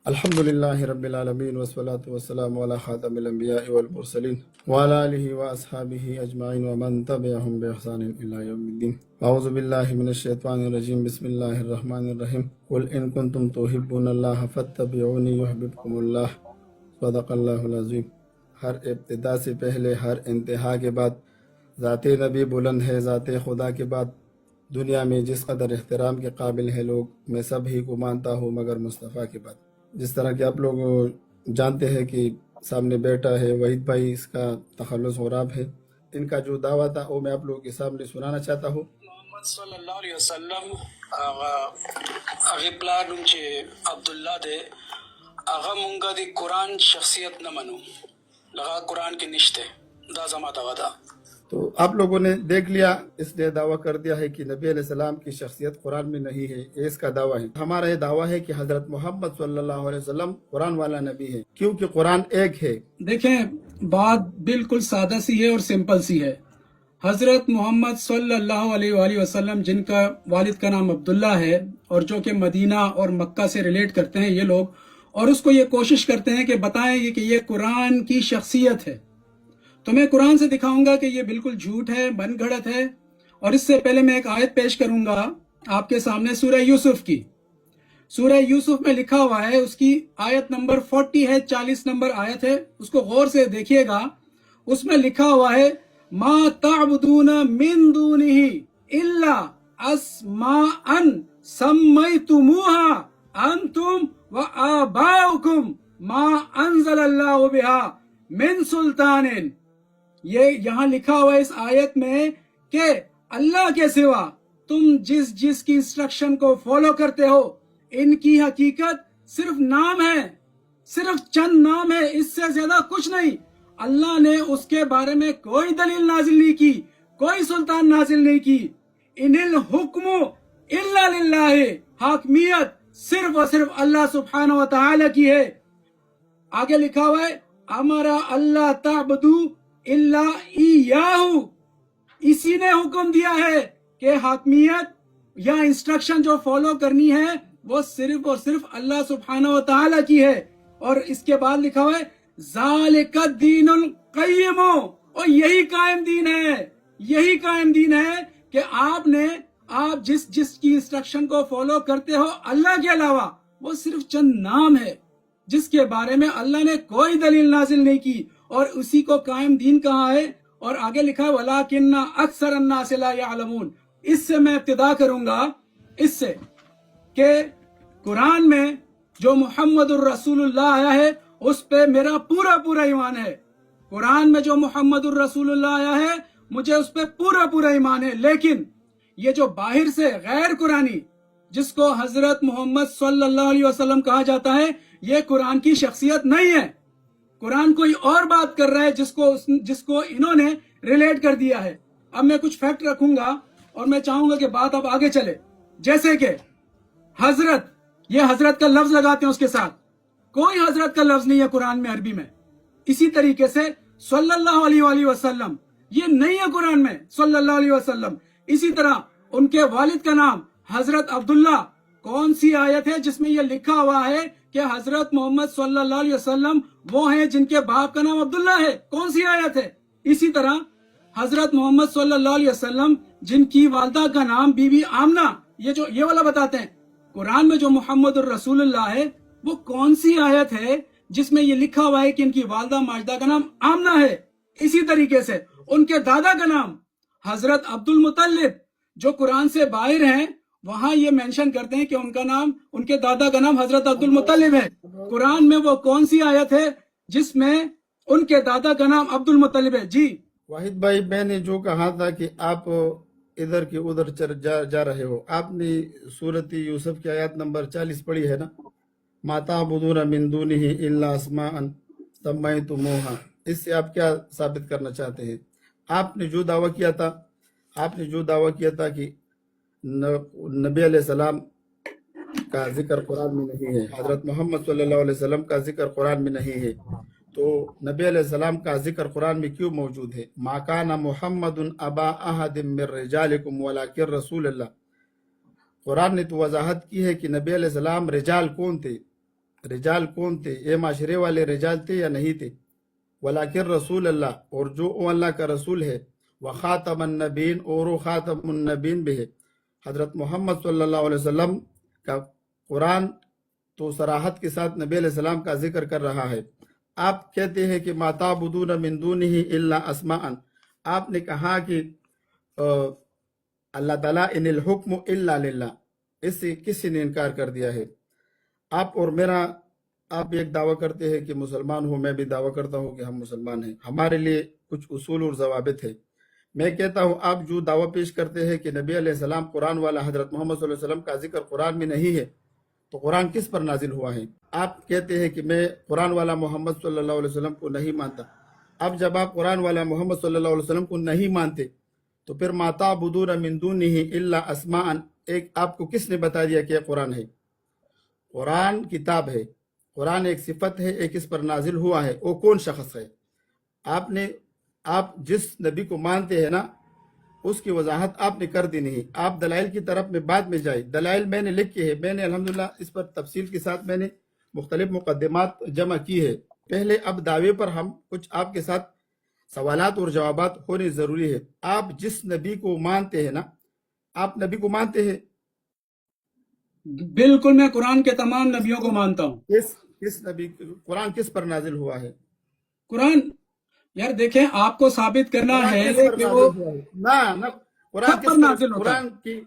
الحمد لله رب العالمين والصلاة والسلام على خاتم الأنبياء والمرسلين وعلى آله وأصحابه أجمعين ومن تبعهم بإحسان إلى يوم الدين. أعوذ بالله من الشيطان الرجيم. بسم الله الرحمن الرحيم. قل إن كنتم تحبون الله فاتبعوني يحببكم الله. صدق الله العظيم. ہر ابتدا سے پہلے ہر انتہا کے بعد ذات نبی بلند ہے. ذات خدا کے بعد دنیا میں جس قدر احترام کے قابل ہے لوگ، میں سب ہی کو مانتا ہوں مگر مصطفیٰ کے بعد. جس طرح کہ آپ لوگ جانتے ہیں کہ سامنے بیٹا ہے وحید بھائی، اس کا تخلص غراب ہے. ان کا جو دعویٰ تھا وہ میں آپ لوگوں کے سامنے سنانا چاہتا ہوں. محمد صلی اللہ علیہ وسلم هغه پلانم چې عبدالله دی، هغه مونږه د قرآن شخصیت نه منو، لغه قرآن کې نشته. دا زما دعوه ده. تو آپ لوگوں نے دیکھ لیا، اس نے دعویٰ کر دیا ہے کہ نبی علیہ السلام کی شخصیت قرآن میں نہیں ہے. یہ اس کا دعویٰ ہے. ہمارا یہ دعویٰ ہے کہ حضرت محمد صلی اللہ علیہ وسلم قرآن والا نبی ہے، کیونکہ قرآن ایک ہے. دیکھیں، بات بالکل سادہ سی ہے اور سمپل سی ہے. حضرت محمد صلی اللہ علیہ وآلہ وسلم، جن کا والد کا نام عبداللہ ہے اور جو کہ مدینہ اور مکہ سے ریلیٹ کرتے ہیں یہ لوگ، اور اس کو یہ کوشش کرتے ہیں کہ بتائیں کہ یہ قرآن کی شخصیت ہے. تو میں قرآن سے دکھاؤں گا کہ یہ بالکل جھوٹ ہے، بن گھڑت ہے. اور اس سے پہلے میں ایک آیت پیش کروں گا آپ کے سامنے، سورہ یوسف کی. سورہ یوسف میں لکھا ہوا ہے، اس کی آیت نمبر 40 ہے، 40 نمبر آیت ہے. اس کو غور سے دیکھیے گا. اس میں لکھا ہوا ہے ما تعبدون من دونہ الا اسماء سمیتموها انتم وآباؤکم ما انزل اللہ بها من سلطان. یہ یہاں لکھا ہوا ہے اس آیت میں کہ اللہ کے سوا تم جس کی انسٹرکشن کو فالو کرتے ہو، ان کی حقیقت صرف نام ہے، صرف چند نام ہے، اس سے زیادہ کچھ نہیں. اللہ نے اس کے بارے میں کوئی دلیل نازل نہیں کی، کوئی سلطان نازل نہیں کی. ان الحکم الا للہ، حاکمیت صرف اور صرف اللہ سبحانہ و تعالی کی ہے. آگے لکھا ہوا ہے امرا اللہ تعبدو الا ایاہ، اسی نے حکم دیا ہے کہ حاکمیت یا انسٹرکشن جو فالو کرنی ہے وہ صرف اور صرف اللہ سبحانہ و تعالی کی ہے. اور اس کے بعد لکھا ہوا ہے ذالک الدین القیم، اور یہی قائم دین ہے، یہی قائم دین ہے کہ آپ جس کی انسٹرکشن کو فالو کرتے ہو اللہ کے علاوہ، وہ صرف چند نام ہے جس کے بارے میں اللہ نے کوئی دلیل نازل نہیں کی، اور اسی کو قائم دین کہا ہے. اور آگے لکھا ہے وَلَٰكِنَّ أَكْثَرَ النَّاسِ لَا يَعْلَمُونَ. اس سے میں ابتدا کروں گا، اس سے کہ قرآن میں جو محمد الرسول اللہ آیا ہے اس پہ میرا پورا ایمان ہے. قرآن میں جو محمد الرسول اللہ آیا ہے مجھے اس پہ پورا ایمان ہے. لیکن یہ جو باہر سے غیر قرآنی، جس کو حضرت محمد صلی اللہ علیہ وسلم کہا جاتا ہے، یہ قرآن کی شخصیت نہیں ہے. قرآن کوئی اور بات کر رہا ہے جس کو انہوں نے ریلیٹ کر دیا ہے. اب میں کچھ فیکٹ رکھوں گا اور میں چاہوں گا کہ بات اب آگے چلے. جیسے کہ حضرت، یہ حضرت کا لفظ لگاتے ہیں، اس کے ساتھ کوئی حضرت کا لفظ نہیں ہے قرآن میں عربی میں. اسی طریقے سے صلی اللہ علیہ وآلہ وسلم یہ نہیں ہے قرآن میں، صلی اللہ علیہ وسلم. اسی طرح ان کے والد کا نام حضرت عبداللہ، کون سی آیت ہے جس میں یہ لکھا ہوا ہے کہ حضرت محمد صلی اللہ علیہ وسلم وہ ہیں جن کے باپ کا نام عبداللہ ہے؟ کون سی آیت ہے؟ اسی طرح حضرت محمد صلی اللہ علیہ وسلم جن کی والدہ کا نام بی بی آمنہ، یہ والا بتاتے ہیں. قرآن میں جو محمد الرسول اللہ ہے وہ کون سی آیت ہے جس میں یہ لکھا ہوا ہے کہ ان کی والدہ ماجدہ کا نام آمنہ ہے؟ اسی طریقے سے ان کے دادا کا نام حضرت عبد المطلب، جو قرآن سے باہر ہیں وہاں یہ مینشن کرتے ہیں کہ ان کے دادا کا نام حضرت عبد المطلب ہے. قرآن میں وہ کون سی آیت ہے جس میں ان کے دادا کا نام عبد المطلب ہے؟ جی واحد بھائی، میں نے جو کہا تھا کہ آپ ادھر کے ادھر جا رہے ہو، آپ نے سورۃ یوسف کی آیت نمبر 40 پڑھی ہے نا، ما تعبدون من دونہ الا اسماء سمیتموها. اس سے آپ کیا ثابت کرنا چاہتے ہیں؟ آپ نے جو دعویٰ کیا تھا کہ نبی علیہ السلام کا ذکر قرآن میں نہیں ہے، حضرت محمد صلی اللہ علیہ وسلم کا ذکر قرآن میں نہیں ہے، تو نبی علیہ السلام کا ذکر قرآن میں کیوں موجود ہے؟ ما کان محمد ابا احد من رجالکم ولکن رسول اللہ. قرآن نے تو وضاحت کی ہے کہ نبی علیہ السلام رجال کون تھے، رجال کون تھے، یہ معاشرے والے رجال تھے یا نہیں تھے، ولیکن رسول اللہ، اور جو وہ اللہ کا رسول ہے، وخاتم النبین، اور وہ خاتم النبین بھی ہے، حضرت محمد صلی اللہ علیہ وسلم کا قرآن تو صراحت کے ساتھ نبی علیہ السلام کا ذکر کر رہا ہے۔ آپ کہتے ہیں کہ ما تعبدون من دونہ الا اسماء، آپ نے کہا کہ اللہ تعالیٰ ان الحکم الا للہ، اس سے کسی نے انکار کر دیا ہے۔ آپ اور میرا، آپ ایک دعویٰ کرتے ہیں کہ مسلمان ہوں، میں بھی دعویٰ کرتا ہوں کہ ہم مسلمان ہیں، ہمارے لیے کچھ اصول اور ضوابط ہے۔ میں کہتا ہوں آپ جو دعویٰ پیش کرتے ہیں کہ نبی علیہ السلام قرآن والا، حضرت محمد صلی اللہ علیہ وسلم کا ذکر قرآن میں نہیں ہے، تو قرآن کس پر نازل ہوا ہے؟ آپ کہتے ہیں کہ میں قرآن والا محمد صلی اللہ علیہ وسلم کو نہیں مانتا۔ اب جب آپ قرآن والا محمد صلی اللہ علیہ وسلم کو نہیں مانتے تو پھر ما تعبدون من دونہ الا اسماء، ایک آپ کو کس نے بتا دیا کہ یہ قرآن ہے؟ قرآن کتاب ہے، قرآن ایک صفت ہے، ایک اس پر نازل ہوا ہے، وہ کون شخص ہے؟ آپ جس نبی کو مانتے ہیں نا، اس کی وضاحت آپ نے کر دی نہیں۔ آپ دلائل کی طرف میں بعد میں جائے، دلائل میں نے لکھ کے ہے، میں نے الحمدللہ اس پر تفصیل کے ساتھ میں نے مختلف مقدمات جمع کی ہے۔ پہلے اب دعوے پر ہم کچھ آپ کے ساتھ سوالات اور جوابات ہونے ضروری ہے۔ آپ جس نبی کو مانتے ہیں نا، آپ نبی کو مانتے ہیں؟ بالکل، میں قرآن کے تمام نبیوں کو مانتا ہوں۔ کس نبی، قرآن کس پر نازل ہوا ہے؟ قرآن، یار دیکھیں، آپ کو ثابت کرنا قرآن ہے کس پر کہ نازل وہ ہوا ہے؟ نہ قرآن سب کس پر پر، نازل ہوتا ہے۔ قرآن کی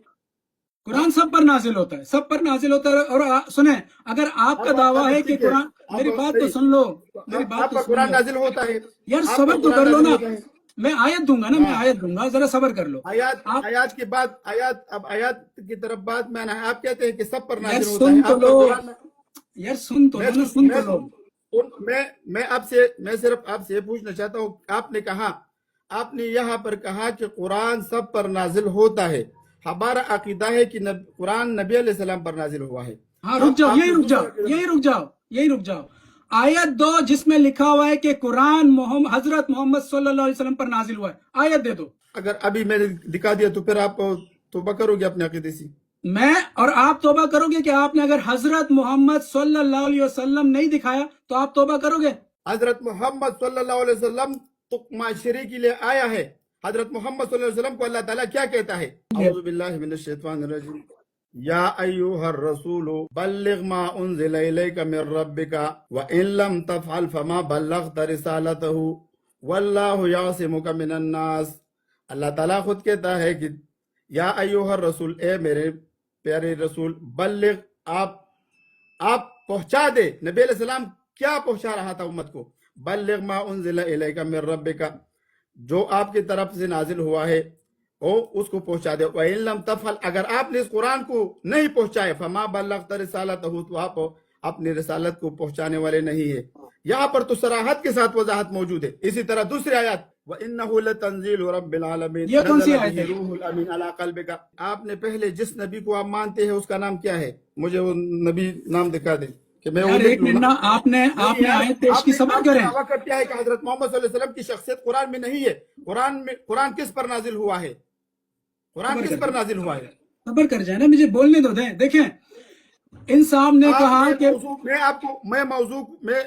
قرآن سب پر نازل ہوتا ہے، سب پر نازل ہوتا ہے۔ اور سنیں، اگر آپ کا دعویٰ ہے کہ قرآن، میری بات تو سن لو، میری بات آپ تو کا سن قرآن لو نازل ہوتا ہے، یار، آپ صبر کا تو قرآن کر لو نازل نا، ہوتا ہے۔ میں آیت دوں گا نا، میں آیت دوں گا، ذرا صبر کر لو۔ آپ آیات کے بعد آیات، اب آیات کی طرف بات میں آنا ہے۔ آپ کہتے ہیں کہ سب پر یار نازل ہوتا ہے، سن تو آپ کا لو، قرآن یار سن تو لو نا، سن تو لو۔ میں صرف آپ سے یہ پوچھنا چاہتا ہوں، آپ نے یہاں پر کہا کہ قرآن سب پر نازل ہوتا ہے۔ ہمارا عقیدہ ہے کہ قرآن نبی علیہ السلام پر نازل ہوا ہے۔ ہاں، رک جاؤ، یہی رک جاؤ۔ آیت دو جس میں لکھا ہوا ہے کہ قرآن حضرت محمد صلی اللہ علیہ وسلم پر نازل ہوا ہے، آیت دے دو۔ اگر ابھی میں نے دکھا دیا تو پھر آپ توبہ کرو گے اپنے عقیدے سے؟ میں اور آپ توبہ کرو گے کہ آپ نے اگر حضرت محمد صلی اللہ علیہ وسلم نہیں دکھایا تو آپ توبہ کرو گے؟ حضرت محمد صلی اللہ علیہ وسلم تو معاشرے کے لیے آیا ہے۔ حضرت محمد صلی اللہ علیہ وسلم کو اللہ تعالیٰ کیا کہتا ہے؟ اعوذ باللہ من الشیطان الرجیم، یا ایوہ الرسول بلغ ما انزل الیک من ربک وان لم تفعل فما بلغت رسالتہ واللہ یعصمک من الناس۔ اللہ تعالیٰ خود کہتا ہے کہ یا ایوہ الرسول، اے میرے پیارے رسول، بلغ، آپ پہنچا دے۔ نبی علیہ السلام کیا پہنچا رہا تھا امت کو؟ بلغ ما انزل الیک من ربک، جو آپ کی طرف سے نازل ہوا ہے اس کو پہنچا دے۔ وَإِن لَمْ تَفْعَلْ، اگر آپ نے اس قرآن کو نہیں پہنچائے، فَمَا بَلَّغْتَ رِسَالَتَهُ، تو آپ اپنی رسالت کو پہنچانے والے نہیں ہیں۔ یہاں پر تو صراحت کے ساتھ وضاحت موجود ہے۔ اسی طرح دوسری آیات، وَإِنَّهُ لَتَنزِيلُ رَبِّ الْعَالَمِينَ، یہ کون سی نَزَلَ آیت بِهِ ہے؟ رُوحُ الْأَمِينُ عَلَىٰ قَلْبِكَ۔ آپ نے پہلے جس نبی کو آپ مانتے ہیں اس کا نام کیا ہے؟ مجھے وہ نبی نام دکھا دیں کہ میں وہ یار لکھ ایک لوں منٹ نا۔ نا، آپ نے آیت پیش کی، صبر کریں۔ دعویٰ کرتے ہیں کہ حضرت محمد صلی اللہ علیہ وسلم کی شخصیت قرآن میں نہیں ہے۔ قرآن کس پر نازل ہوا ہے؟ قرآن کس پر نازل ہوا ہے؟ صبر کر جائے نا، مجھے بولنے دو دیں۔ دیکھیں، ان صاحب نے کہا کہ میں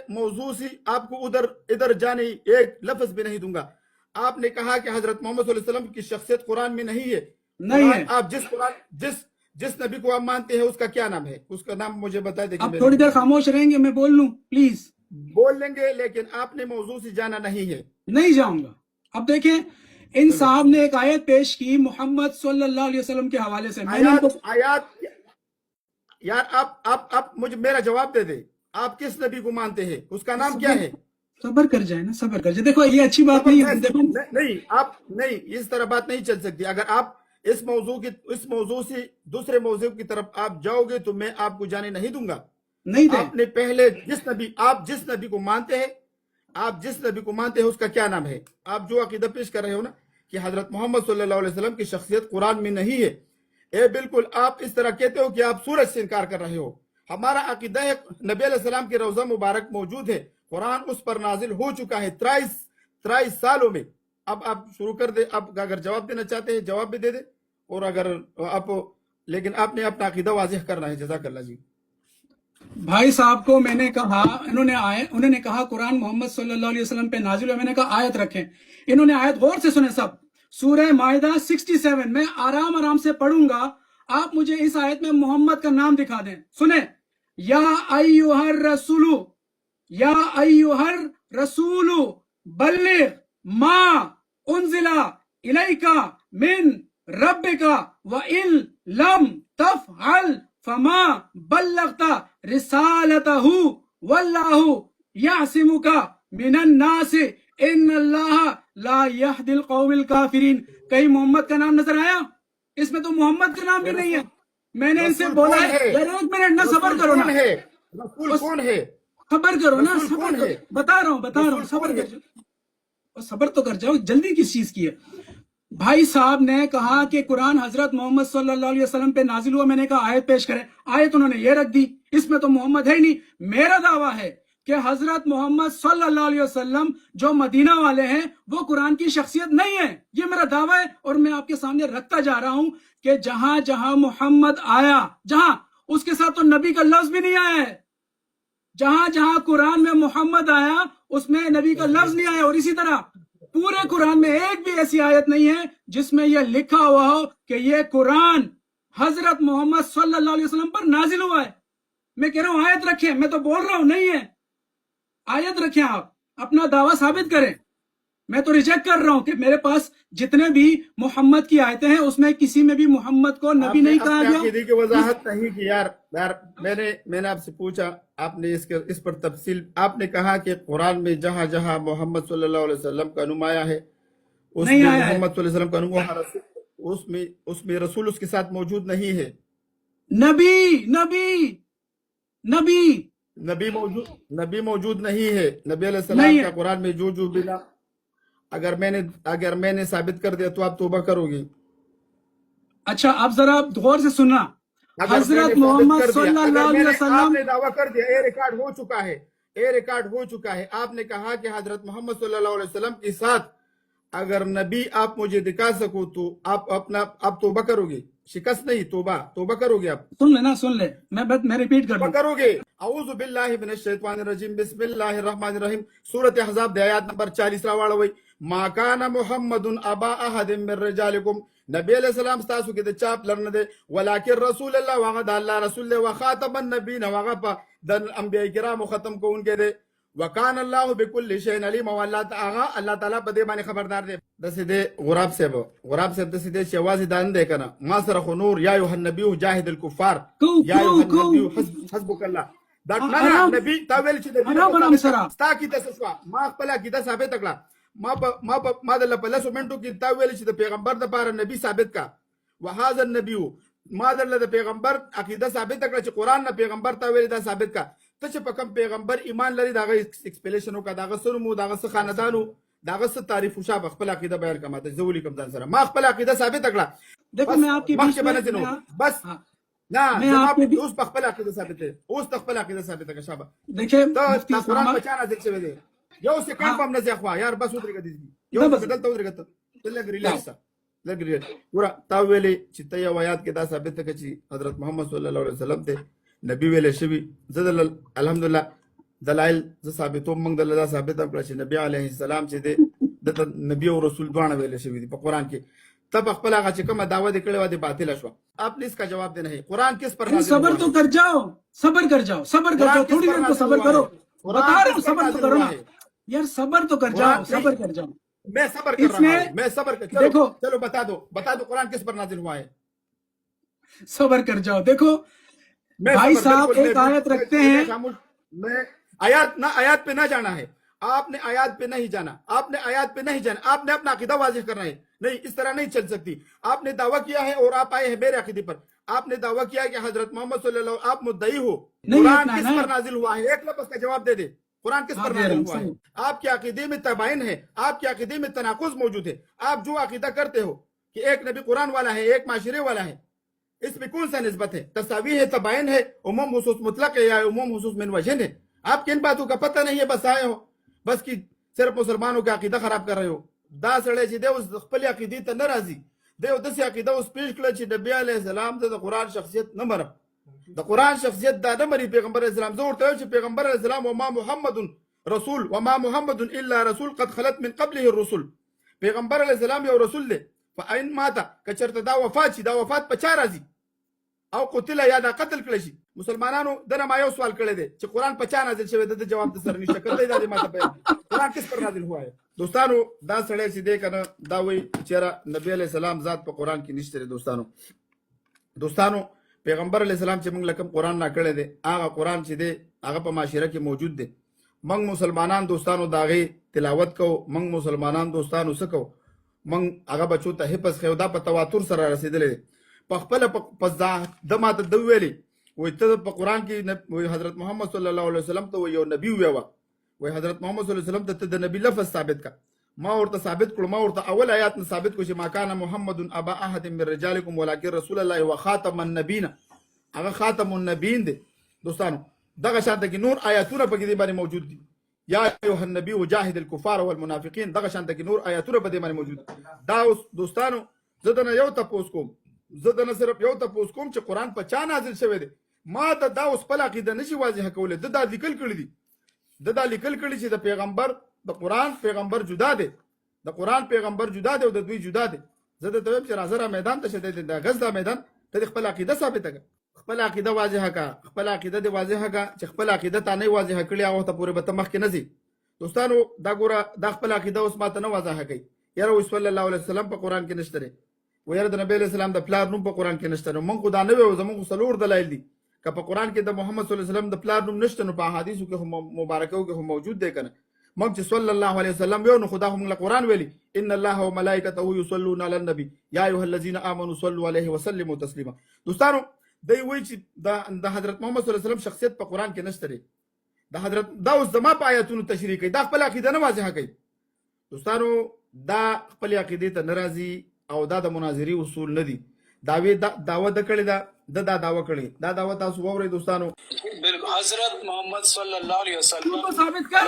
موضوع سے آپ کو ادھر جانے ایک لفظ بھی نہیں دوں گا۔ آپ نے کہا کہ حضرت محمد صلی اللہ علیہ وسلم کی شخصیت قرآن میں نہیں ہے۔ نہیں ہے۔ آپ جس نبی کو آپ مانتے ہیں اس کا کیا نام ہے؟ اس کا نام مجھے بتا دیں۔ اب تھوڑی دیر خاموش رہیں گے، میں بول لوں پلیز؟ بول لیں گے، لیکن آپ نے موضوع سے جانا نہیں ہے۔ نہیں جاؤں گا۔ اب دیکھیں، ان صاحب نے ایک آیت پیش کی محمد صلی اللہ علیہ وسلم کے حوالے سے۔ میں نے ان کو آیات یار آپ مجھے میرا جواب دے دیں۔ آپ کس نبی کو مانتے ہیں؟ اس کا نام کیا ہے؟ صبر کر جائے نا، صبر کر جائے۔ دیکھو یہ اچھی بات نہیں ہے۔ دیکھو نہیں، اس طرح بات نہیں چل سکتی۔ اگر آپ اس موضوع سے دوسرے موضوع کی طرف آپ جاؤ گے تو میں آپ کو جانے نہیں دوں گا۔ نہیں دیں۔ آپ نے پہلے جس نبی کو مانتے ہیں اس کا کیا نام ہے؟ آپ جو عقیدہ پیش کر رہے ہو نا کہ حضرت محمد صلی اللہ علیہ وسلم کی شخصیت قرآن میں نہیں ہے، بالکل آپ اس طرح کہتے ہو کہ آپ سورج سے انکار کر رہے ہو۔ ہمارا عقیدہ ہے نبی علیہ السلام کی روضہ مبارک موجود ہے، قرآن اس پر نازل ہو چکا ہے 23 سالوں میں۔ اب آپ شروع کر دیں، آپ اگر جواب دینا چاہتے ہیں جواب بھی دے دیں، اور اگر لیکن آپ نے اپنا عقیدہ واضح کرنا ہے۔ جزاک اللہ جی۔ بھائی صاحب کو میں نے کہا، انہوں نے کہا قرآن محمد صلی اللہ علیہ وسلم پہ نازل ہوا، میں نے کہا آیت رکھیں، انہوں نے آیت غور سے سنے سب، سورہ مائدہ 67 میں آرام سے پڑھوں گا، آپ مجھے اس آیت میں محمد کا نام دکھا دیں، سنیں، یا ایھا الرسول، یا ایھا الرسول بلغ ما انزل الیک من ربک وان لم تفعل فما بلغت رسالتہ واللہ یعصمک من الناس ان اللہ لا یہدی القوم الکافرین۔ کہیں محمد کا نام نظر آیا؟ اس میں تو محمد کا نام بھی نہیں ہے۔ میں نے ان سے بولا ہے، یار ایک منٹ نا، صبر کرو نا، رسول کون ہے؟ صبر کرو نا، رسول صبر کون کرو، ہے؟ بتا رہا ہوں، صبر کر جاؤ، صبر تو کر جاؤ، جلدی کس چیز کی ہے؟ بھائی صاحب نے کہا کہ قرآن حضرت محمد صلی اللہ علیہ وسلم پہ نازل ہوا، میں نے کہا آیت پیش کریں، آیت انہوں نے یہ رکھ دی، اس میں تو محمد ہے ہی نہیں۔ میرا دعویٰ ہے کہ حضرت محمد صلی اللہ علیہ وسلم جو مدینہ والے ہیں وہ قرآن کی شخصیت نہیں ہے، یہ میرا دعویٰ ہے، اور میں آپ کے سامنے رکھتا جا رہا ہوں کہ جہاں جہاں محمد آیا، جہاں اس کے ساتھ تو نبی کا لفظ بھی نہیں آیا ہے، جہاں جہاں قرآن میں محمد آیا اس میں نبی کا لفظ نہیں آیا، اور اسی طرح پورے قرآن میں ایک بھی ایسی آیت نہیں ہے جس میں یہ لکھا ہوا ہو کہ یہ قرآن حضرت محمد صلی اللہ علیہ وسلم پر نازل ہوا ہے۔ میں کہہ رہا ہوں آیت رکھیں، میں تو بول رہا ہوں نہیں ہے، آیت رکھیں، آپ اپنا دعویٰ ثابت کریں۔ میں تو ریجیکٹ کر رہا ہوں کہ میرے پاس جتنے بھی محمد کی آیتیں ہیں اس میں کسی میں بھی محمد کو نبی نہیں کہا آپ نے گیا۔ عقیدے کی وضاحت نہیں کی یار، میں نے آپ سے پوچھا، آپ نے اس پر تفصیل، آپ نے کہا کہ قرآن میں جہاں جہاں محمد صلی اللہ علیہ وسلم کا نام آیا ہے اس نہیں میں آیا ہے، محمد صلی اللہ علیہ وسلم کا نام اس میں رسول اس کے ساتھ موجود نہیں ہے، نبی موجود نہیں ہے، نبی علیہ السلام نہیں کا ہے۔ قرآن میں جو بلا، اگر میں نے ثابت کر دیا تو آپ توبہ کرو گے؟ اچھا اب ذرا غور سے سننا، اگر میں نے حضرت ثابت محمد کر دیا، صلی اللہ اگر علیہ آپ وسلم، نے دعویٰ کر دیا، اے ریکارڈ ہو چکا ہے، آپ نے کہا کہ حضرت محمد صلی اللہ علیہ وسلم کے ساتھ اگر نبی آپ مجھے دکھا سکو تو آپ توبہ کرو گے، شکست نہیں، توبہ کرو گے، آپ سن لے، میں ریپیٹ کر توبہ لوں۔ کرو گے۔ اعوذ باللہ من الشیطان الرجیم، بسم اللہ الرحمن الرحیم، سورۃ احزاب آیات نمبر 40 راواڑوئی، ما کان محمد ابا احد من رجالکم، نبی علیہ السلام ستاسو کے دے چاپ لرن دے، ولیکن رسول اللہ وغد اللہ رسول دے، وخاتم النبین وغفا دن انبیاء کرام ختم کو ان کے دے، وکان اللہ بکل شیء علیم، اللہ تعالیٰ بدے معنی خبردار دے۔ دسی دے غراب سے دسی دے شواز دان دے کنا، ما سرخ نور یا ایوہ النبی جاہد الکفار، یا ایوہ النبی حسبک اللہ، دا نانا نبی تاویل چی نبی ستا کی تسسوا، ما اخپلا کی تا ثابت اکلا، ما دل پلسو منٹو کی تاویل چی دا پیغمبر دا پارا نبی ثابت کا، وحاظ النبی ما دل دا پیغمبر عقیدہ ثابت اکلا چی قرآن نا پیغمبر تاویل دا ثابت کا، تچ پکم پیغمبر ایمان لری داغا ایکسپلیشنو کا، داغا سنمو، داغا سخاندانو، داغا ست تعریف شاب اخپل عقیدہ بیان کماتا زولی کمدان سرا، ما اخپل عقیدہ ثابت اکلا، دیکھو میں آپ کے بیچ میں، بس نا جواب اس تخپل عقیدہ ثابت ہے، اس تخپل عقیدہ ثابت ہے شابہ، دیکھیں تا قرآن بچانا ذکر شوئے دے، یو سے کام پام نزی اخوا، یار بس ادھر گا دیزی، یو سے بدلتا ادھر گا تا، لگ ریلیکسا، لگ ریلیکس، پورا تاویلی چیتا یا ویاد کے دا ثابت ہے کہ حضرت محمد صلی اللہ علیہ وسلم تے نبی ویلے شوی، زدل الحمدللہ دلائل ثابتو منگ دل دا ثابت اکلا چی نبی علیہ السلام چی دے دتا نبی و رسول دوانا ویلے شوی دی پا قرآن کی، تب اخپل آگا چی کم دعوی دکڑے وادی باطل اشوا۔ آپ نے اس کا جواب دینا ہے، قرآن کس پر نازل ہوا ہے؟ صبر تو کر جاؤ، تھوڑی دیر تو صبر کرو، بتا رہا ہوں صبر تو کرو نا یار، صبر تو کر جاؤ، میں صبر کر رہا ہوں، چلو بتا دو قرآن کس پر نازل ہوا ہے؟ صبر کر جاؤ۔ دیکھو بھائی صاحب ایک آیت رکھتے ہیں، آیات پہ نہ جانا ہے، آپ نے آیات پہ نہیں جانا، آپ نے اپنا عقیدہ واضح کرنا ہے، نہیں اس طرح نہیں چل سکتی۔ آپ نے دعویٰ کیا ہے اور آپ آئے ہیں میرے عقیدے پر، آپ نے دعویٰ کیا ہے کہ حضرت محمد صلی اللہ علیہ وسلم، آپ مدعی ہو، قرآن کس پر نازل ہوا ہے؟ ایک لفظ کا جواب دے دے، قرآن کس پر نازل ہوا ہے؟ آپ کے عقیدے میں تباین ہے، آپ کے عقیدے میں تناقض موجود ہے، آپ جو عقیدہ کرتے ہو کہ ایک نبی قرآن والا ہے، ایک معاشرے والا ہے، اس میں کون سا نسبت ہے؟ تساوی ہے، تباین ہے، عموم خصوص مطلق ہے یا عموم خصوص من وجہ ہے؟ آپ کن باتوں کا پتہ نہیں ہے، بس آئے ہو بس کی صرف مسلمانوں کا عقیدہ خراب کر رہے ہو۔ دا سڑے چی دے اس خپل عقیدی تا نرازی دے او دسی عقیدہ اس پیش کلا چی نبی علیہ السلام دا قرآن شخصیت نمرم، د قران شخصیت دا نه مني پیغمبر اسلام. زه ورته وایم چې پیغمبر اسلام وما محمد رسول وما محمد الا رسول قد خلت من قبله الرسل، پیغمبر علیه السلام یو رسول دی. فاین ماته که چېرته دا وفات شي، دا وفات په چا راځي؟ او قتل یا دا قتل کړی شي. مسلمانانو دنه ما یو سوال کړی دی چې قرآن په چا نازل شوی دی؟ د جواب د سر نشته کړی دا ماته په قرآن کس پر نازل هوا ہے. دوستانو دا سړی چې دی کنه دا وایي چېرې نبی علیه السلام ذات په قرآن کې نشته دی. دوستانو پیغمبر علیه السلام چې موږ لکم قرآن را کړی دی، هغه قرآن چې دی هغه په معاشره کې موجود دی. موږ مسلمانان دوستانو د هغې تلاوت کوو. موږ مسلمانان دوستانو څه کوو؟ موږ هغه بچو ته حفظ کوو. دا په تواتر سره رسېدلی دی. په خپله د ماته ده ویلې وایي ته په قرآن کې حضرت محمد صلی الله علیه وسلم ته یو نبي وویوه، وایي حضرت محمد صلی الله علیه وسلم ته د نبي لفظ ثابت کا. ما ورته ثابت کړو، ما ورته اول آیات نه ثابت کړو چې ما کان محمد ابا احد من رجالکم ولکن رسول الله وخاتم النبیین، هغه خاتم النبیین دی. دوستانو دغه شانته کې نور آیاتونه په دې باندې موجود دي. یا ایها النبی وجاهد الكفار والمنافقین، دغه شانته کې نور آیاتونه په دې باندې موجود دي. دا اوس دوستانو زه دنه یو تپوس کوم، زه دنه صرف یو تپوس کوم چې قرآن په چا نازل شوی دی. ما ته دا اوس خپل عقیده نشي واضح کولی. د دا لیکل کړي دي، د دا لیکل کړي چې د پیغمبر د قرآن پیغمبر جدا دی، د قرآن پیغمبر جدا دی او د دوی جدا دی. زه د ته وایم چې راځه را میدان ته شه، د غزه میدان ته خپل عقیده ثابته کړه، خپل عقیده واضحه کړه، خپل عقیده دې واضحه کړه. چې خپل عقیده تا نه واضحه کړي هغه ته پورې به ته مخکې نه ځي. دوستانو دا ګوره دا خپل عقیده اوس ماته نه واضحه کوي. یاره صلی الله علیه وسلم په قرآن کې نشته دی، ویره د نبی علیه السلام د پلار نوم په قرآن کې نشته. نو موږ خو دا نه ویو، زموږ څلور دلایل دي. که په قرآن کې د محمد صلی الله علیه وسلم د پلار نوم نشته نو په احادیثو کې مبارکو کې هم موجود دی کنه. موږ چې صلی الله علیه وسلم یو نو خدا هم له قرآن ویلي ان الله وملائکته یصلون علی النبی یا ایها الذین آمنوا صلوا علیه وسلموا تسلیما. دوستانو دی وایي چې د حضرت محمد صلی الله علیه وسلم شخصیت په قرآن کې نشته دی. د حضرت دا اوس زما په آیاتونو تشریح کوي، دا خپل عقیده نه واضحه کوي. دوستانو دا خپل عقیدې ته ناراضي او دا د مناظري اصول نه دي. دعوه د کړی دا دعوه کړی دا دعوه تاسو وورئ دوستانو. بالکل حضرت محمد صلی اللہ علیہ وسلم تو ثابت کر،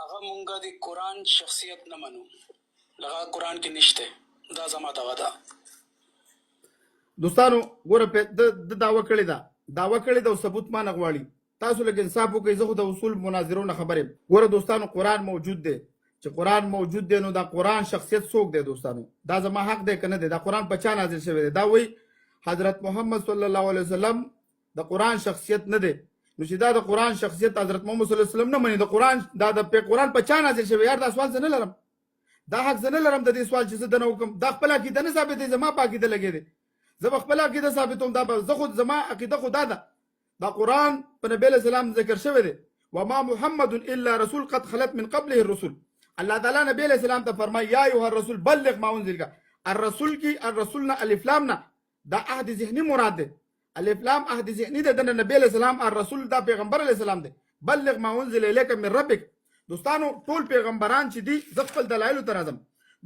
هغه مونږه د قرآن شخصیت نه منو، لغه قرآن کې نشته. دا زما دعوه ده. دوستانو ګوره د دعوه کړی دعوه کړی دا ثبوت ما نه غواړي. تاسو لږ انصاف وکړئ. زه خو د اصول مناظرو نه خبر یم. ګوره دوستانو قرآن موجود دی، چې قرآن موجود دی نو دا قرآن شخصیت څوک دی؟ دوستانو دا زما حق دی که نه دی؟ دا قرآن په چا نازل شوی دی؟ دا وایي حضرت محمد صلی الله علیه وسلم د قرآن شخصیت نه دی. نو چې دا د قرآن شخصیت حضرت محمد صلی الله علیه وسلم نه مني، د قرآن دا د قرآن په چا نازل شوی؟ یار دا سوال زه نه لرم، دا حق زه نه لرم د دې سوال چې زه دنه وکم. دا خپل عقیده نه ثابتوي، زما په عقیده لګی دی. زه به خپل عقیده ثابتوم. دا زه خود زما عقیده خو دا ده، دا قرآن په نبی علیه السلام ذکر شوی دی وما محمد الا رسول قد خلت من قبله الرسل. الله تعالی نبی علیہ السلام ته فرمای یا ایها الرسول بلغ ما انزل کا. الرسول کی الرسول نه الف لام نه دا عهد ذهنی مراد ده. الف لام عهد ذهنی ده د نبی علیہ السلام. الرسول دا پیغمبر علیہ السلام ده. بلغ ما انزل الیک من ربک. دوستانو ټول پیغمبران چې دي ز خپل دلایل تر اعظم.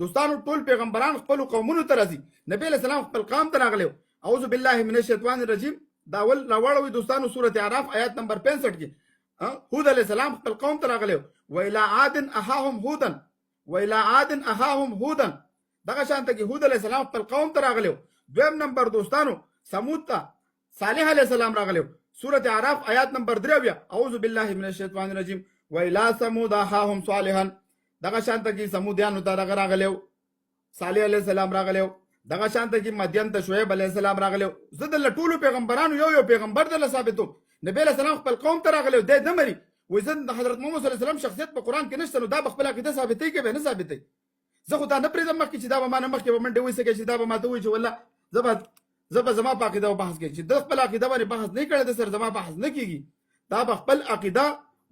دوستانو ټول پیغمبران خپل قومونو تر ازي. نبی علیہ السلام خپل قوم ته راغلو. اعوذ بالله من الشیطان الرجیم دا ول راوړوي دوستانو سورۃ اعراف آیات نمبر 65 کې. هود علیہ السلام خپل قوم ته راغلو. وإلى عاد أخاهم هودا وإلى عاد أخاهم هودا. دغه شانته کې هود علیہ السلام خپل قوم ته راغلو. دویم نمبر دوستانو ثمود ته صالح علیہ السلام راغلو. سورۃ اعراف آیات نمبر 3 اعوذ بالله من الشیطان الرجیم وإلى ثمود أخاهم صالحا. دغه شانته کې ثمودیانو ته راغلو صالح علیہ السلام راغلو. دغه شانته کې مدین ته شعیب علیہ السلام راغلو. زه د ټولو پیغمبرانو یو پیغمبر د ثابتو. نبی علیہ السلام خپل قوم ته راغلو. د دمري وزن حضرت محمد صلی الله علیه وسلم شخصیت په قرآن کې نشته. نو دا خپل عقیده ثابتې کې به نه ثابتې. زه خو دا نه پرېږدم مخکې چې دا به ما نه مخکې به منډې ویسکې چې دا به ماته وایي چې والله زه به زما په عقیده بحث کوي. چې د خپل عقیده باندې بحث نه کړی د سر زما بحث نه کېږي. دا به خپل عقیده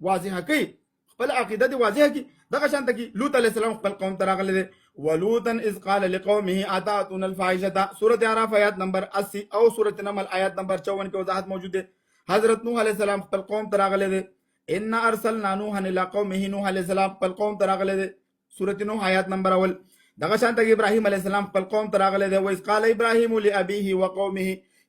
واضحه کوي، خپل عقیده دې واضحه کړي. دغه شانته کې لوط علیہ السلام خپل قوم ته راغلی دی. ولوطا اذ قال لقومه اتاتون الفاحشه. سورۃ اعراف آیات نمبر 80 او سورۃ نمل آیات نمبر 54 کې وضاحت موجود دی. حضرت نوح علیہ السلام خپل قوم ته راغلی دی. ان ارسلنا نوحا الى قومه. نوح علیہ السلام خپل قوم ته راغلی دی. سورۃ نوح آیات نمبر 1. دغه شانته کې ابراهیم علیہ السلام خپل قوم ته راغلی دی. واذ قال ابراهیم لابيه وقومه.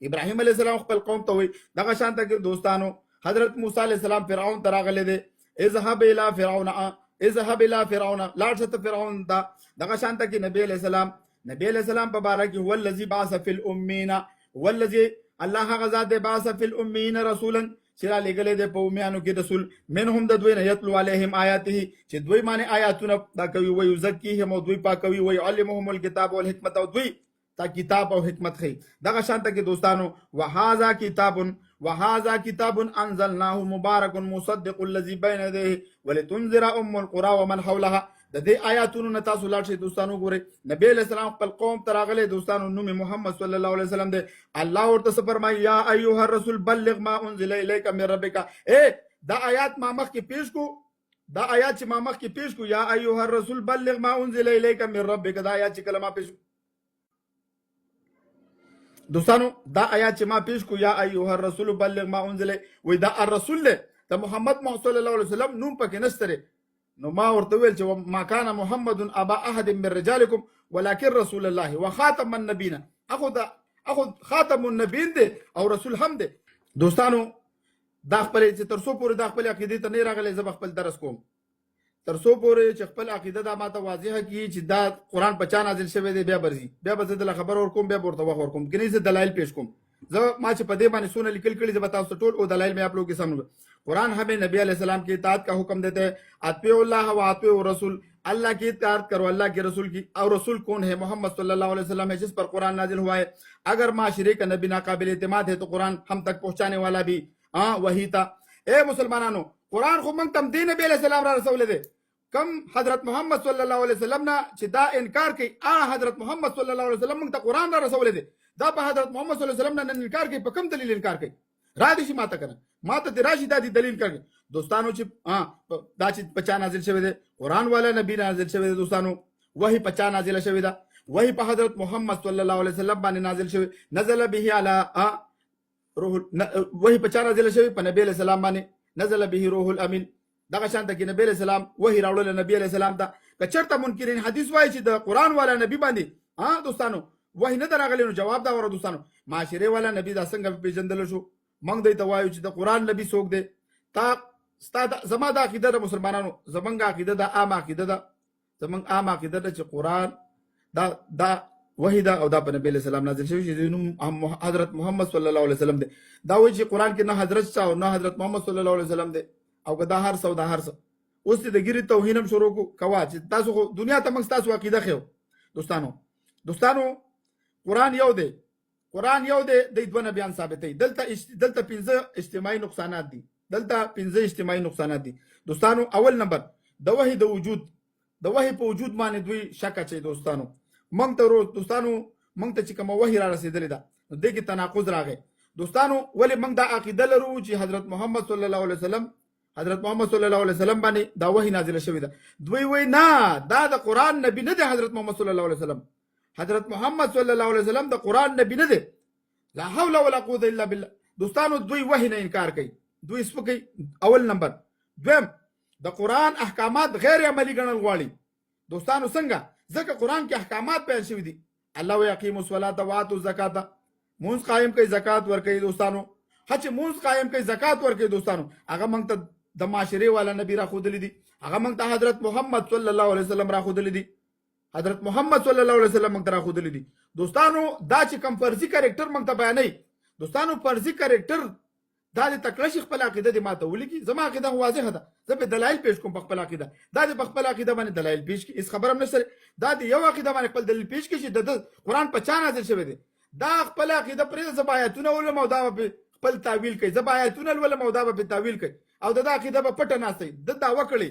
ابراهیم علیہ السلام خپل قوم ته وایي. دغه شانته کې دوستانو حضرت موسی علیہ السلام فرعون ته راغلی دی. اذهب الى فرعون اذهب الى فرعون لاړ شه ته فرعون ته. دغه شانته کې نبی علیہ السلام نبی علیہ السلام په باره کې هو الذی بعث فی الامین، والذی الله هغه ذات دی بعث فی الامین رسولا چې را لېږلی دی په امیانو کې رسول، منهم د دوی نه یتلو علیهم آیاته چې دوی باندې آیاتونه دا کوي، ویزکیهم او دوی پاکوي، ویعلمهم الکتاب والحکمت او دوی تا کتاب او حکمت خي. دغه شانته کې دوستانو وهذا کتاب انزلناه مبارک مصدق الذی بین یدیه ولتنذر ام القرى ومن حولها. د دې آیاتونو نه تاسو لاړ شئ دوستانو ګورئ، نبی علیہ السلام خپل قوم ته راغلی دوستانو، نوم محمد صلی الله علیه وسلم دی. الله ورته څه فرمایي؟ یا ایها الرسول بلغ ما انزل الیک من ربک. دا آیات ما مخکې پیش کو، دا آیات چې ما مخکې پیش کو، یا ایها الرسول بلغ ما انزل الیک من ربک، دا آیات چې کله ما پیش دوستانو، دا آیات چې ما پیش کو یا ایها الرسول بلغ ما انزل، وای دا الرسول له د محمد صلی الله علیه وسلم نوم پکې نشته. نو ما ورته ویل چې ما کان محمد ابا احد من رجالکم ولكن رسول الله وخاتم النبیین، اخو خاتم النبیین دی او رسول هم دی. دوستانو دا خپل چې تر څو پورې دا خپل عقیده ته نه راغلی زه خپل درس کوم، تر څو پورې چې خپل عقیده دا ماته واضحه کی چې دا قرآن په چا نازل شوی دی، بیا به زه دله خبر ورکوم، بیا ورته وخت ورکوم، کني زه دلایل پیش کوم. زه ما چې په دې باندې سونه لیکل کړي زه به تاسو ټول او دلایل میں آپ لوگوں کے سامنے. قرآن ہمیں نبی علیہ السلام کی اطاعت کا حکم دیتے ہیں، اطیعوا اللہ و اطیعوا الرسول، اللہ کی اطاعت کرو اللہ کے رسول کی. اور رسول کون ہے؟ محمد صلی اللہ علیہ وسلم ہے جس پر قرآن نازل ہوا ہے. اگر معاشرے کا نبی ناقابل اعتماد ہے تو قرآن ہم تک پہنچانے والا بھی وہی تھا. اے مسلمانانو قرآن خو موږ تم دی نبی علیہ السلام را رسول دی، کم حضرت محمد صلی الله علیه وسلم نه چې دا انکار کوي، حضرت محمد صلی الله علیه وسلم موږ ته قرآن را رسول دی، دا په حضرت محمد صلی الله علیه وسلم نه انکار کوي. په کوم دلیل انکار کوي؟ را دي شي ماته کنه، ماته دی راشي دا دی دلیل کوي. دوستانو چې دا چې پچا نازل شوی دی، قرآن والا نبی نازل شوی دی دوستانو، وਹੀ پچا نازل شوی دا، وਹੀ په حضرت محمد صلی الله علیه وسلم باندې نازل شوی، نزل به علی روح، وਹੀ پچا نازل شوی په نبی علیہ السلام باندې، نزل به روح الامین. دغه شانته کې نبی علیہ السلام وਹੀ راوړل نبی علیہ السلام ته. که چرته منکرین حدیث وایي چې د قرآن والا نبی باندې دوستانو وਹੀ نه دراغلی، نو جواب دا وره دوستانو، معاشره والا نبی دا څنګه پیژندل شو؟ موږ دوی ته وایو چې د قرآن نبی څوک دی. زما دا عقیده ده مسلمانانو، زمونږ عقیده ده، عام عقیده ده، زمونږ عام عقیده ده چې قرآن دا وحی ده او دا په نبی علیہ السلام نازل شوی چې نوم حضرت محمد صلی الله علیه وسلم دی. دا وایي چې قرآن کې نه حضرت شاه او نه حضرت محمد صلی الله علیه وسلم دی، او که دا هر څه او دا هر څه. اوس دې د ګیرې توهین هم شروع کوه چې تاسو خو دنیا ته موږ ستاسو عقیده ښیو. دوستانو Quran you the, Quran you the, د دوه نبیان ثابتوي. دلته 15 اجتماعي نقصانات دي، دلته 15 اجتماعي نقصانات دي دوستانو. اول نمبر د وحی د وجود، د وحی په وجود باندې دوی شک اچي دوستانو. موږ ته دوستانو موږ ته چې کوم وحی را رسیدلې ده نو دې کې تناقض راغی دوستانو. ولې موږ دا عقیده لرو چې حضرت محمد صلی الله علیه وسلم، حضرت محمد صلی الله علیه وسلم باندې دا وحی نازله شوې ده؟ دوی وایي نه، دا د قرآن نبی نه دی حضرت محمد صلی الله علیه وسلم، حضرت محمد صلی الله علیه وسلم د قرآن نبی نه دی. لا حول ولا قوه الا بالله. دوستانو دوی وحی نه انکار کوي، دوی سپکي. اول نمبر. دویم د قرآن احکامات غیر عملی ګڼل غواړي دوستانو. څنګه؟ ځکه قرآن کې احکامات بیان شوي دي. الله ويقيم الصلاه واتوا الزکات، مونږ قائم کوي زکات ورکوي دوستانو. هڅه مونږ قائم کوي زکات ورکوي دوستانو. هغه موږ ته د معاشري والا نبی را خودلی دي، هغه موږ ته حضرت محمد صلی الله علیه وسلم را خودلی دي، حضرت محمد صلی الله علیه وسلم موږ ته را خودلی دي دوستانو. دا چې کوم فرضي کریکټر موږ ته بیانوي دوستانو، فرضي کریکټر دا د تکلشي خپل عقیده دي ماته ولیکي. زما عقیده واضحه ده، زه به دلایل پیش کوم په خپل عقیده. دا د خپل عقیده باندې دلایل پیش کی، اس خبره هم نشته. دا د یو عقیده باندې خپل دلیل پیش کی چې د قرآن په چا نازل شوی دی. دا خپل عقیده پرې زبایتونه ولم او دا په خپل تعویل کوي، زبایتونه ولم او دا په تعویل کوي، او دا عقیده په پټه ناشته د دعوه کړي.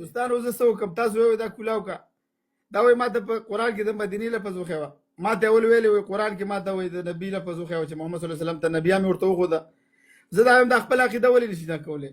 دوستان روزه سو کم تاسو دا کولاو کا دا وای ما ته قرآن کې د مدینې لفظ وخوا، ما ته اول ویلې وای قرآن کې ما ته وای د نبی لفظ وخوا چې محمد صلی الله علیه وسلم ته نبی امر ورته وخو ده. زه دا هم د خپل عقیده ولې نشي دا کولای.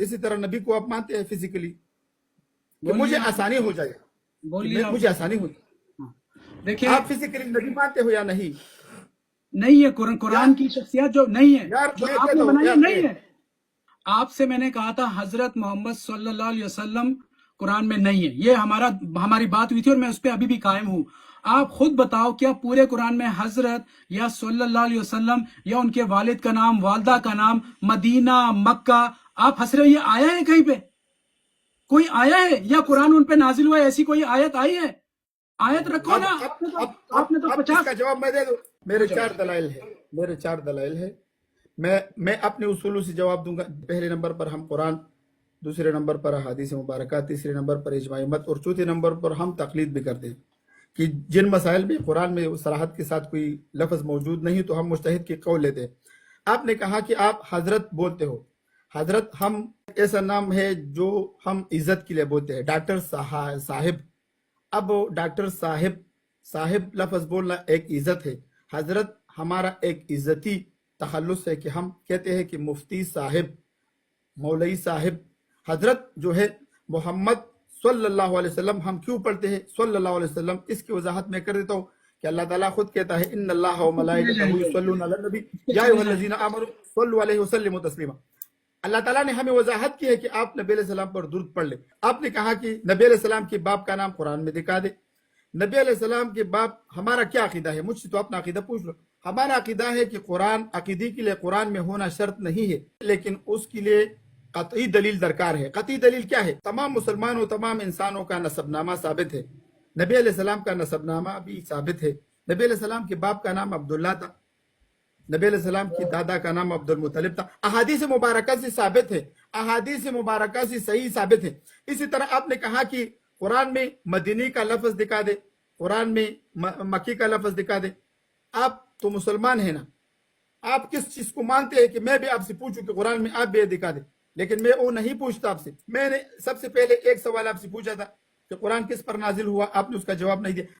اسی طرح نبی کو آپ مانتے ہیں فزیکلی کہ بولیے مجھے آپ، آسانی ہو جائے، بولیے آپ۔ مجھے آسانی ہو جائے. ہاں۔ دیکھیں، آپ فزیکلی نبی مانتے ہو یا نہیں؟ نہیں ہے، قرآن کی شخصیات جو نہیں ہے، یار جو میں آپ کہتا نے ہوں بنائی ہے، یار نہیں ہے۔ آپ سے میں نے کہا تھا حضرت محمد صلی اللہ علیہ وسلم قرآن میں نہیں ہے، یہ ہماری بات ہوئی تھی اور میں اس پہ ابھی بھی قائم ہوں۔ آپ خود بتاؤ کیا پورے قرآن میں حضرت یا صلی اللہ علیہ وسلم یا ان کے والد کا نام، والدہ کا نام، مدینہ، مکہ، آپ ہنس رہے ہو، یہ آیا ہے کہیں پہ؟ کوئی آیا ہے یا قرآن ان پہ نازل ہوا ہے، ایسی کوئی آیت آئی ہے؟ آیت رکھو نا، آپ نے تو اب اس 50 کا جواب میں دے دوں. میرے 4 دلائل ہے، میرے 4 دلائل ہے. میں اپنے اصولوں سے جواب دوں گا. پہلے نمبر پر ہم قرآن، دوسرے نمبر پر احادیث مبارکہ، تیسرے نمبر پر اجماع امت، اور چوتھے نمبر پر ہم تقلید بھی کرتے ہیں کہ جن مسائل میں قرآن میں صراحت کے ساتھ کوئی لفظ موجود نہیں تو ہم مجتہد کی قول لیتے ہیں. آپ نے کہا کہ آپ حضرت بولتے ہو. حضرت ہم ایسا نام ہے جو ہم عزت کے لیے بولتے ہیں. ڈاکٹر صاحب، اب ڈاکٹر صاحب لفظ بولنا ایک عزت ہے. حضرت ہمارا ایک عزتی تخلص ہے کہ ہم کہتے ہیں کہ مفتی صاحب، مولوی صاحب. حضرت جو ہے محمد صلی اللہ علیہ وسلم ہم کیوں پڑھتے ہیں صلی اللہ علیہ وسلم؟ اس کی وضاحت میں کر دیتا ہوں کہ اللہ تعالیٰ خود کہتا ہے ان اللہ و ملائکتہ یصلون علی النبی یا ایھا الذین آمنوا صلوا علیہ وسلموا تسلیما. اللہ تعالیٰ نے ہمیں وضاحت کی ہے کہ آپ نبی علیہ السلام پر درود پڑھ لیں. آپ نے کہا کہ نبی علیہ السلام کے باپ کا نام قرآن میں دکھا دے. نبی علیہ السلام کے باپ، ہمارا کیا عقیدہ ہے؟ مجھ سے تو اپنا عقیدہ پوچھ لو. ہمارا عقیدہ ہے کہ قرآن، عقیدے کے لیے قرآن میں ہونا شرط نہیں ہے، لیکن اس کے لیے قطعی دلیل درکار ہے. قطعی دلیل کیا ہے؟ تمام مسلمانوں، تمام انسانوں کا نسب نامہ ثابت ہے. نبی علیہ السلام کا نسب نامہ بھی ثابت ہے. نبی علیہ السلام کے باپ کا نام عبداللہ تھا، نبی علیہ السلام کی دادا کا نام عبد المطلب تھا. احادیث مبارکہ سے ثابت ہے، احادیث مبارکہ سے صحیح ثابت ہے. اسی طرح آپ نے کہا کہ قرآن میں مدینی کا لفظ دکھا دے، قرآن میں مکی کا لفظ دکھا دے. آپ تو مسلمان ہیں نا، آپ کس چیز کو مانتے ہیں کہ میں بھی آپ سے پوچھوں کہ قرآن میں آپ بھی دکھا دیں؟ لیکن میں وہ نہیں پوچھتا آپ سے. میں نے سب سے پہلے ایک سوال آپ سے پوچھا تھا کہ قرآن کس پر نازل ہوا، آپ نے اس کا جواب نہیں دیا.